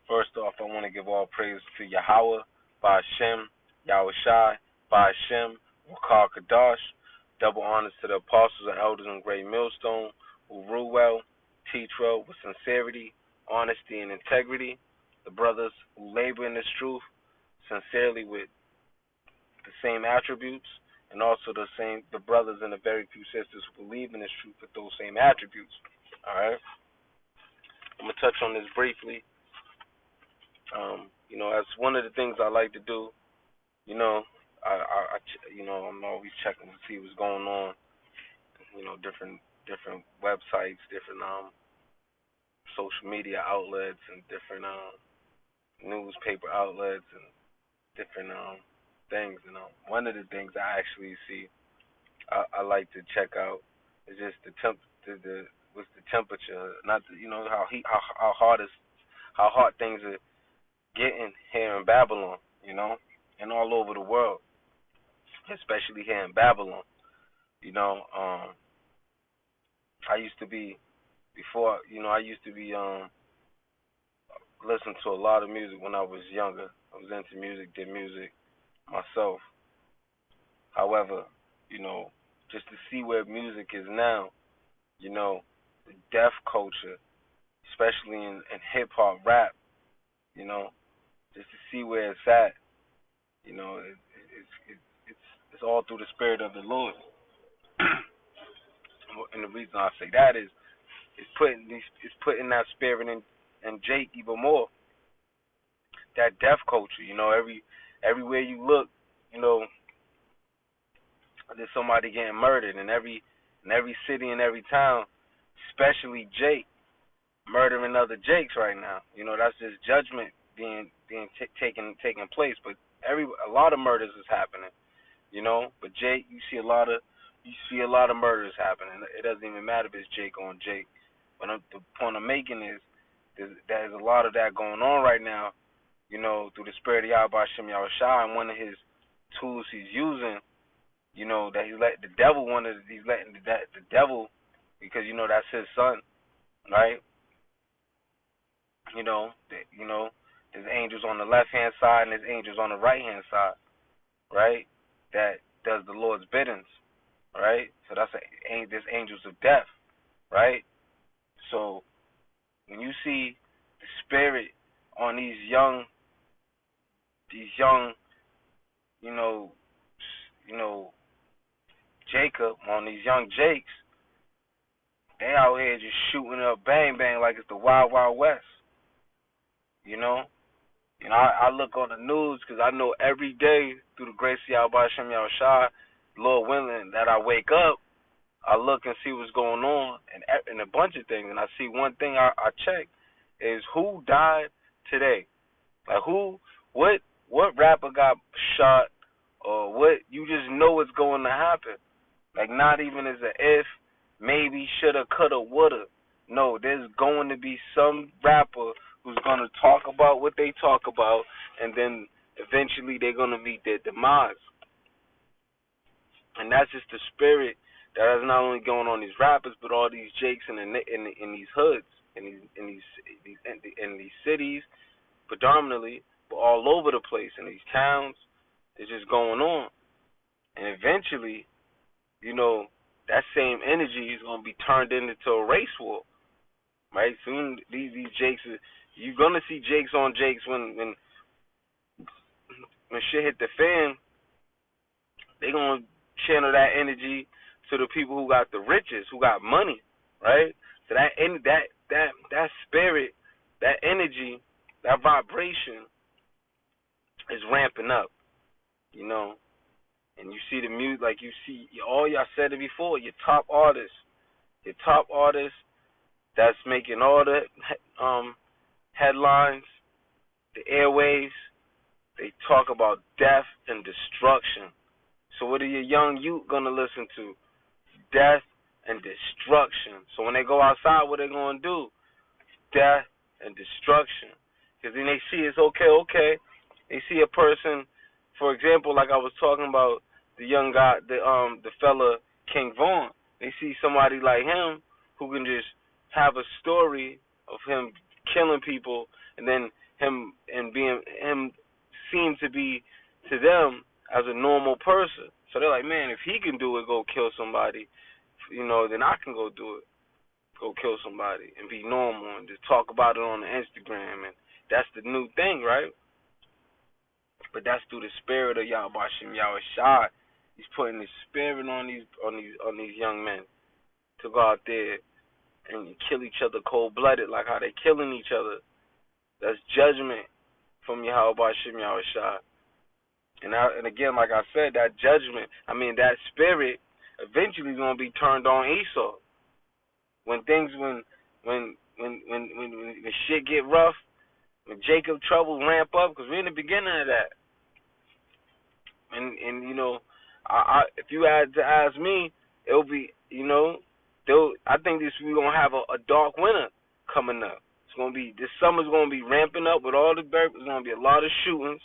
First off, I want to give all praise to Yahweh, Ba'Shem, Yahushai, Ba'Shem, Wakar Kadash. Double honors to the apostles and elders in Great Millstone who rule well, teach well with sincerity, honesty, and integrity. The brothers who labor in this truth sincerely with the same attributes, and also the brothers and the very few sisters who believe in this truth with those same attributes. All right, I'm gonna touch on this briefly. As one of the things I like to do, you know, I'm always checking to see what's going on. Different websites, different social media outlets, and different newspaper outlets, and different things. One of the things I actually see, I like to check out is just the what's the temperature, not the, how hot things are getting here in Babylon, and all over the world, especially here in Babylon. You know, I used to be before, I used to be listen to a lot of music when I was younger. I was into music, did music myself. However, just to see where music is now, the deaf culture, especially in hip hop rap, just to see where it's at, it's all through the spirit of the Lord. And the reason I say that is it's putting that spirit in Jake even more. That deaf culture, everywhere you look, you know, there's somebody getting murdered in every city and every town, especially Jake murdering other Jakes right now. That's just judgment taking place. But a lot of murders is happening. But Jake, you see a lot of murders happening. It doesn't even matter if it's Jake on Jake. But the point I'm making is there's a lot of that going on right now. Through the spirit of Yahweh Shem Yahushua, and one of his tools he's using, that he's letting the devil, because that's his son, right? There's angels on the left hand side and there's angels on the right hand side, right? That does the Lord's biddings, right? So there's angels of death, right? So when you see the spirit on these young, you know, Jacob, on these young Jakes, they out here just shooting up bang bang like it's the Wild Wild West, you know. I look on the news because I know every day through the grace of Yahweh Shem Yahushua, Lord willing, that I wake up, I look and see what's going on and a bunch of things, and I see one thing I check is who died today. Like what rapper got shot, or what, you just know what's going to happen. Like, not even as a if, maybe, shoulda, coulda, woulda. No, there's going to be some rapper who's going to talk about what they talk about, and then eventually they're going to meet their demise. And that's just the spirit that is not only going on these rappers, but all these Jakes in these hoods, in these cities, predominantly, but all over the place in these towns. It's just going on, and eventually, that same energy is going to be turned into a race war, right? Soon these Jakes, you're gonna see Jakes on Jakes when shit hit the fan. They gonna channel that energy to the people who got the riches, who got money, right? So that spirit, that energy, that vibration is ramping up, And you see the music, like you see, all y'all said it before, your top artists that's making all the headlines, the airwaves, they talk about death and destruction. So what are your young youth gonna listen to? Death and destruction. So when they go outside, what they gonna do? Death and destruction. Because then they see it's okay. They see a person, for example, like I was talking about the young guy, the fella King Vaughn. They see somebody like him who can just have a story of him killing people, and then him and being him seem to be to them as a normal person. So they're like, man, if he can do it, go kill somebody, then I can go do it, go kill somebody and be normal and just talk about it on the Instagram, and that's the new thing, right? But that's through the spirit of Yahweh Shem Yahweh Shai. He's putting his spirit on these young men to go out there and kill each other cold blooded, like how they killing each other. That's judgment from Yahweh Shem Yahweh Shai. And again, like I said, that judgment, that spirit eventually is gonna be turned on Esau. When shit get rough, when Jacob troubles ramp up, because we're in the beginning of that. And if you had to ask me, it'll be, I think we're gonna have a dark winter coming up. It's gonna be, this summer's gonna be ramping up with all the dirt. There's gonna be a lot of shootings,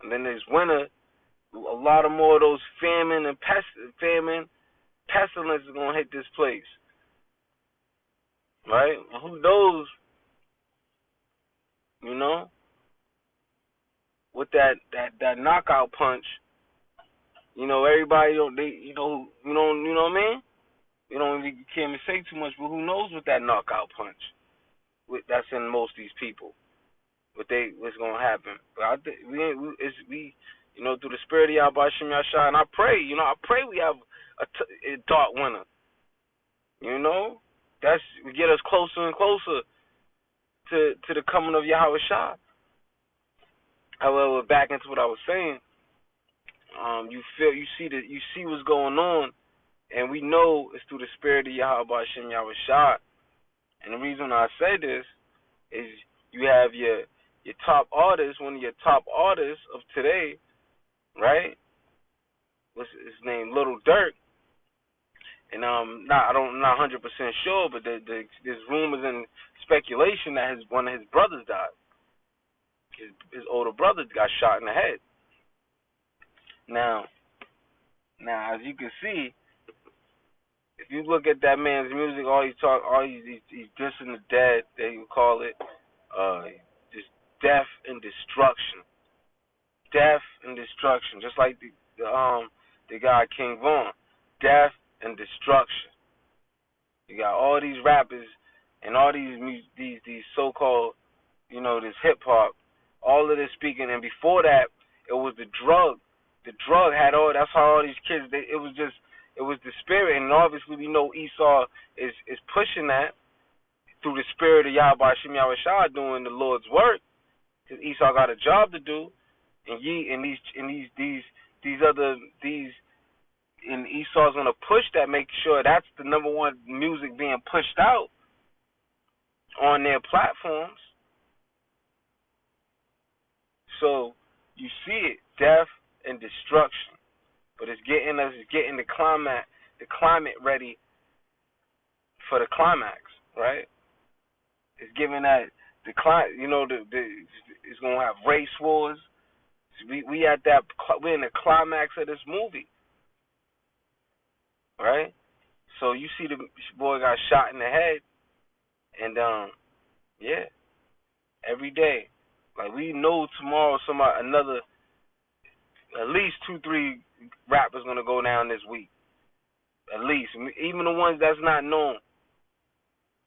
and then this winter, a lot of more of those famine, pestilence is gonna hit this place, right? And who knows, with that knockout punch. Everybody don't, you know what I mean? You can't even say too much, but who knows with that knockout punch that's in most of these people, what's gonna happen? But I think through the spirit of Yahweh Shem Yahshua, and I pray we have a dark winter. We get us closer and closer to the coming of Yahweh Shah. However, back into what I was saying, you see what's going on, and we know it's through the spirit of Yahweh Shem Yahweh Shah. And the reason I say this is you have your top artist, one of your top artists of today, right? What's his name? Little Durk. And I'm not 100% sure, but there's rumors and speculation that one of his brothers died. His older brother got shot in the head. Now, as you can see, if you look at that man's music, he's dissing the dead, they would call it, just death and destruction. Death and destruction, just like the guy King Von. Death and destruction. You got all these rappers and all these so-called, this hip hop, all of this speaking, and before that, it was the drug. The drug had all. That's how all these kids. It was the spirit, and obviously we know Esau is pushing that through the spirit of Yahweh Shem Yahweh Shah doing the Lord's work, because Esau got a job to do, and Esau's gonna push that, make sure that's the number one music being pushed out on their platforms. So you see it, death and destruction, but it's getting the climate ready for the climax, right? It's giving that it's gonna have race wars. We're in the climax of this movie, right? So you see the boy got shot in the head, and every day, like we know tomorrow at least 2-3 rappers gonna go down this week, at least, even the ones that's not known.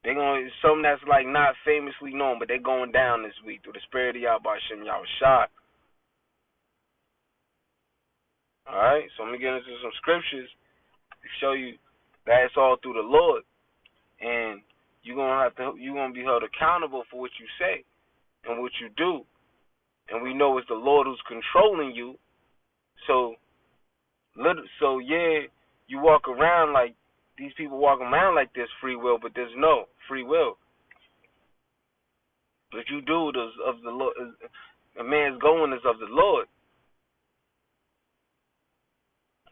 They're gonna some that's like not famously known, but they're going down this week through the spirit of Yahweh Shem Yahweh Shah. Alright, so I'm gonna get into some scriptures to show you that it's all through the Lord, and you're gonna be held accountable for what you say and what you do. And we know it's the Lord who's controlling you. So you walk around like these people walk around like there's free will, but there's no free will. What you do is of the Lord. A man's going is of the Lord.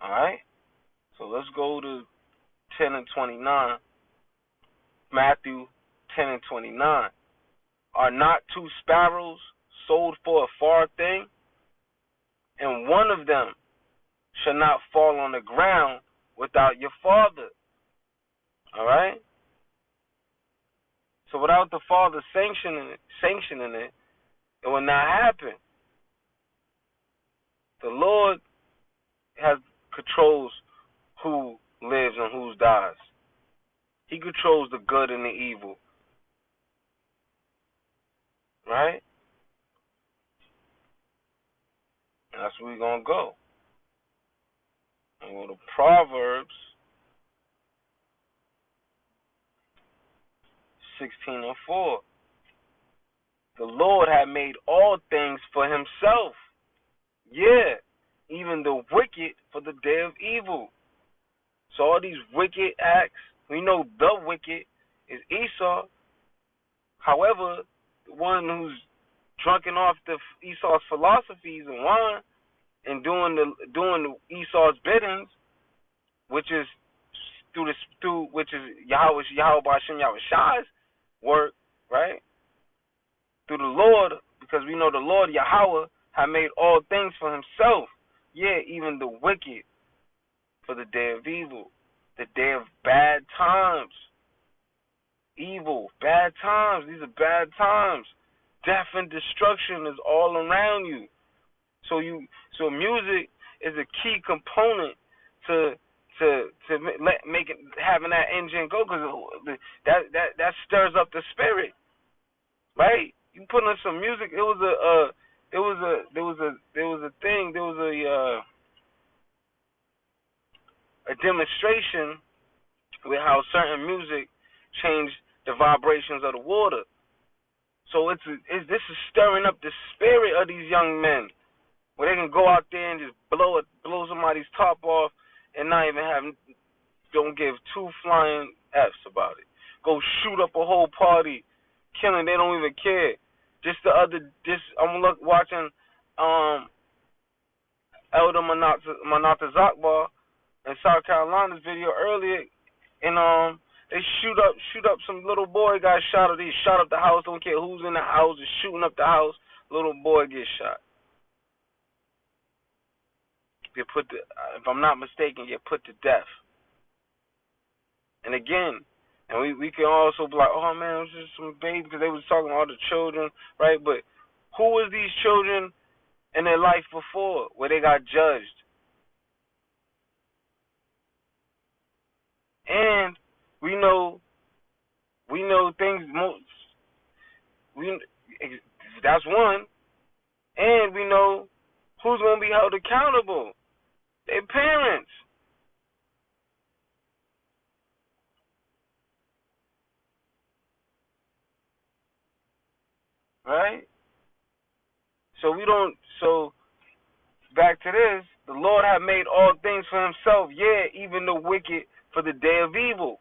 All right. So let's go to 10 and 29. Matthew 10 and 29. Are not 2 sparrows sold for a far thing? And one of them shall not fall on the ground without your Father. All right? So without the Father sanctioning it, It will not happen. The Lord has controls who lives and who dies. He controls the good and the evil. Right? And that's where we're going to go. And go to Proverbs 16:4. The Lord had made all things for himself. Yeah, even the wicked for the day of evil. So all these wicked acts, we know the wicked is Esau. However, the one who's drunken off Esau's philosophies and wine and doing Esau's biddings, which is which is Yahweh Hashem Yahweh Shai's work, right? Through the Lord, because we know the Lord Yahweh had made all things for himself. Yeah, even the wicked for the day of evil, the day of bad times. Evil, bad times. These are bad times. Death and destruction is all around you. So music is a key component to make it, having that engine go, because that stirs up the spirit, right? You put on some music. There was a demonstration with how certain music changed the vibrations of the water. So this is stirring up the spirit of these young men, where they can go out there and just blow somebody's top off and not even don't give two flying F's about it. Go shoot up a whole party, killing. They don't even care. I'm watching Elder Manata Zakbar in South Carolina's video earlier, and they shoot up some little boy got shot up. They shot up the house. Don't care who's in the house. Just shooting up the house. Little boy gets shot. If I'm not mistaken, get put to death. And again, we can also be like, oh man, it was just some baby, because they was talking about all the children, right? But who was these children in their life before, where they got judged? And we know things. That's one, and we know who's gonna be held accountable. Their parents. Right? So back to this, the Lord had made all things for himself, yeah, even the wicked for the day of evil.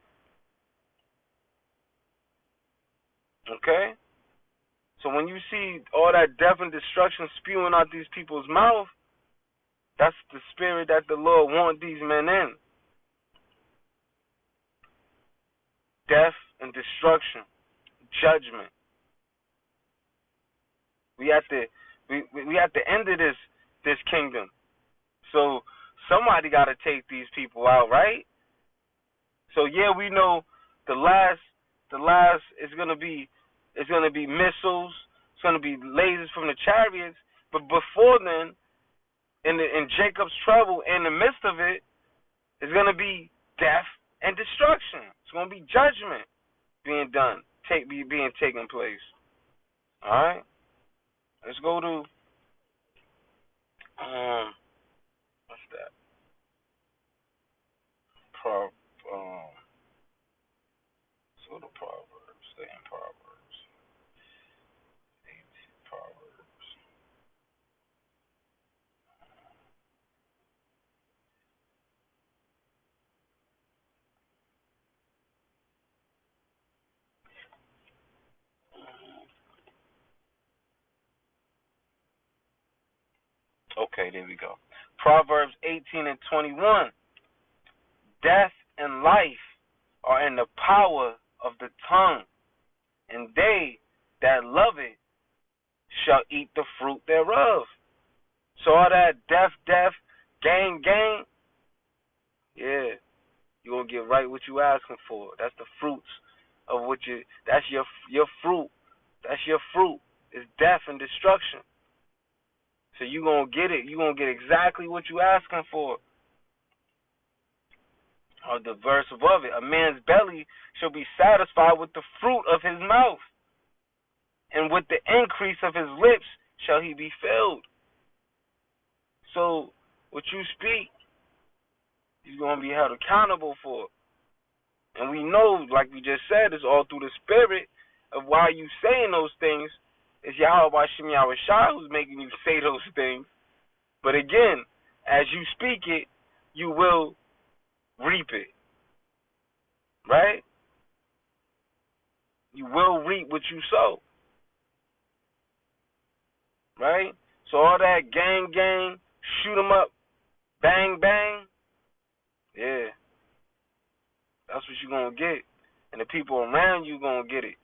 Okay? So when you see all that death and destruction spewing out these people's mouth, that's the spirit that the Lord wants these men in. Death and destruction, judgment. We at the end of this kingdom. So somebody got to take these people out, right? So yeah, we know the last is gonna be missiles. It's gonna be lasers from the chariots. But before then, in Jacob's trouble, in the midst of it, it's gonna be death and destruction. It's gonna be judgment being done, being taking place. All right. Let's go to what's that? Let's go to Proverbs. Stay in Proverbs. Proverbs. Okay, there we go. Proverbs 18:21. Death and life are in the power of the tongue, and they that love it shall eat the fruit thereof. So all that death, gang, yeah, you're gonna get right what you asking for. That's the fruits of that's your fruit. That's your fruit. is death and destruction. So you gonna get it. You gonna get exactly what you asking for. Or the verse above it, a man's belly shall be satisfied with the fruit of his mouth, and with the increase of his lips shall he be filled. So what you speak, you're gonna be held accountable for. And we know, like we just said, it's all through the spirit of why you saying those things. It's Yahweh Shem Yahweh Shai who's making you say those things. But again, as you speak it, you will reap it. Right? You will reap what you sow. Right? So all that gang, shoot 'em up, bang, bang, yeah, that's what you're going to get. And the people around you going to get it.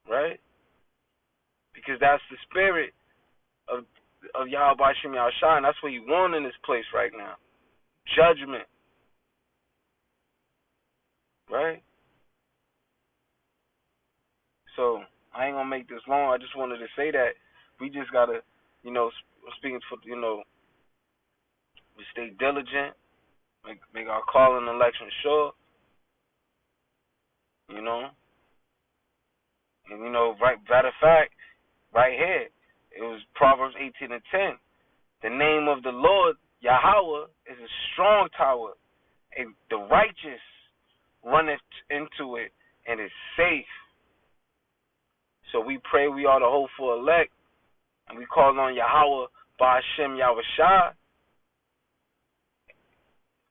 Right? Because that's the spirit of Yahweh Shem Yahweh Shai, and that's what he wants in this place right now. Judgment. Right? So, I ain't going to make this long. I just wanted to say that we just got to, speaking for, we stay diligent, make our call and election sure, And, matter of fact, right here, it was Proverbs 18:10. The name of the Lord, Yahweh, is a strong tower. The righteous runneth into it and is safe. So we pray we are the hopeful elect, and we call on Yahweh by Hashem Yahweh Shai,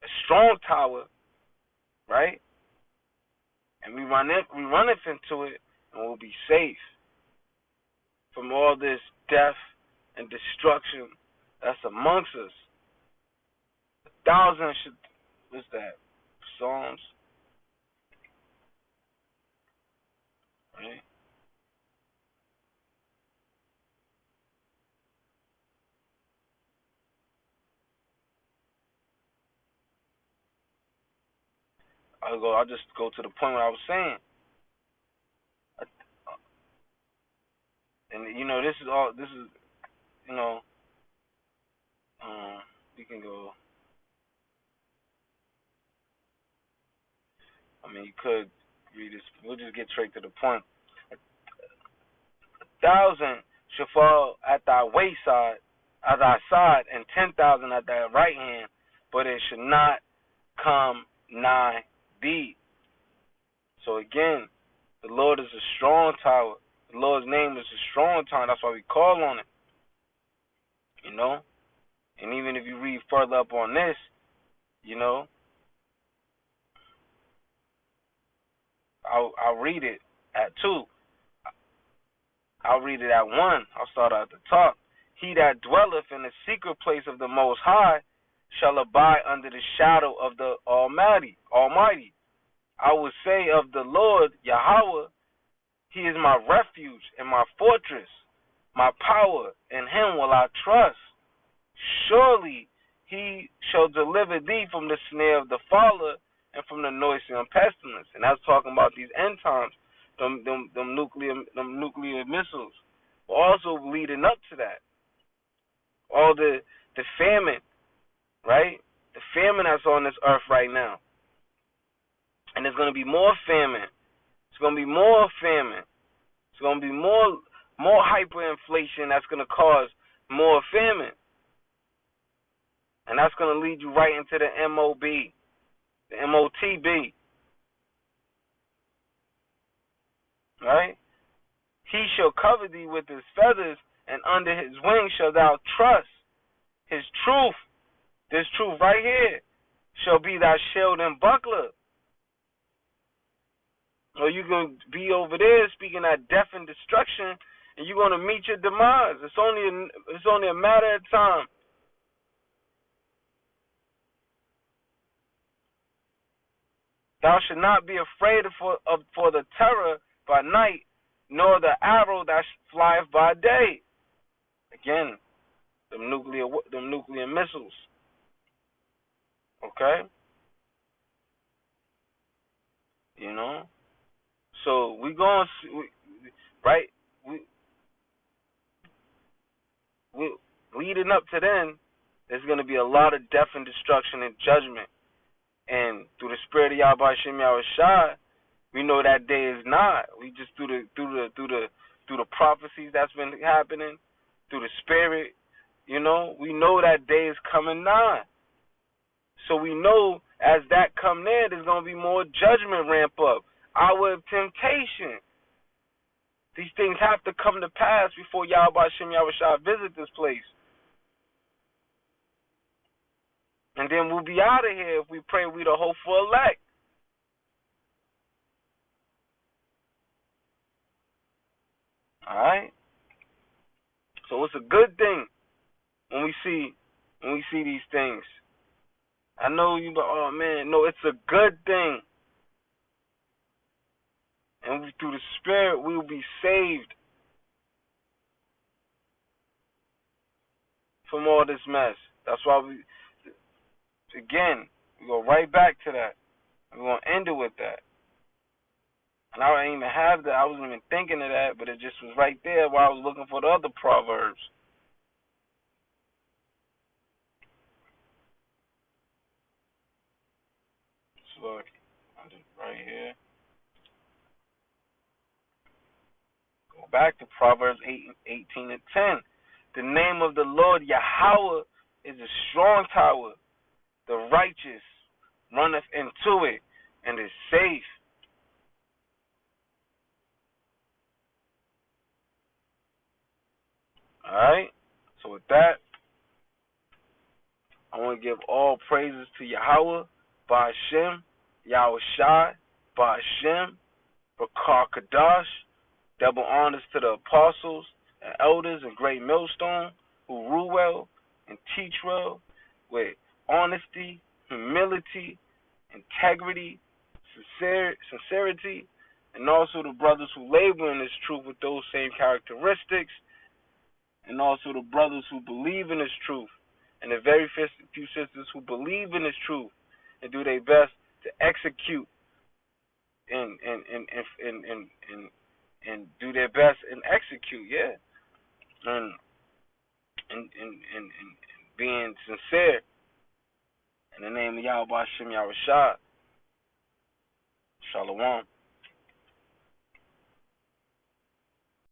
a strong tower, right? And we runneth into it, and we'll be safe from all this death and destruction that's amongst us. 1,000 should, what's that? Psalms, right? I'll just go to the point where I was saying. And this is we can go. I mean, you could read this. We'll just get straight to the point. 1,000 shall fall at thy wayside, at thy side, and 10,000 at thy right hand, but it should not come nigh thee. So again, the Lord is a strong tower. The Lord's name is a strong tower. That's why we call on it. And even if you read further up on this, I'll read it at 2. I'll read it at 1. I'll start at the top. He that dwelleth in the secret place of the Most High shall abide under the shadow of the Almighty. I will say of the Lord Yahweh, he is my refuge and my fortress, my power, in him will I trust. Surely he shall deliver thee from the snare of the fowler and from the noisome pestilence. And that's talking about these end times, them nuclear missiles. Also leading up to that, all the famine, right? The famine that's on this earth right now. And there's going to be more famine. It's going to be more famine. It's going to be more hyperinflation that's going to cause more famine. And that's going to lead you right into the MOB, the MOTB. Right? He shall cover thee with his feathers, and under his wings shalt thou trust. His truth, this truth right here, shall be thy shield and buckler. Or you going to be over there speaking that death and destruction, and you're going to meet your demise. It's only a matter of time. Thou should not be afraid for the terror by night, nor the arrow that flieth by day. Again, them nuclear missiles. Okay? So we going right. leading up to then, there's going to be a lot of death and destruction and judgment. And through the spirit of Yahweh Shem Yahushua, we know that day is not. We just through the prophecies that's been happening, through the spirit, we know that day is coming nigh. So we know as that come there, there's gonna be more judgment ramp up. Hour of temptation. These things have to come to pass before Yahweh Shem Yahushua visit this place. And then we'll be out of here if we pray we the hopeful elect. Alright? So it's a good thing when we see these things. I know you, but oh man, no, it's a good thing. And through the Spirit, we will be saved from all this mess. That's why we go right back to that. We're going to end it with that. And I didn't even have that. I wasn't even thinking of that, but it just was right there while I was looking for the other Proverbs. So look, right here. Go back to Proverbs 8:18 and 10. The name of the Lord Yahweh is a strong tower. The righteous runneth into it and is safe. Alright? So with that, I want to give all praises to Yahweh, Ba'ashem, Yahweh Shai, Ba'ashem, Bakar Kadash. Double honors to the apostles and elders and great millstone who rule well and teach well with honesty, humility, integrity, sincerity, and also the brothers who labor in this truth with those same characteristics, and also the brothers who believe in this truth, and the very few sisters who believe in this truth and do their best to execute and do their best and execute, and being sincere in the name of Yahweh Shem Yahushua. Shalom.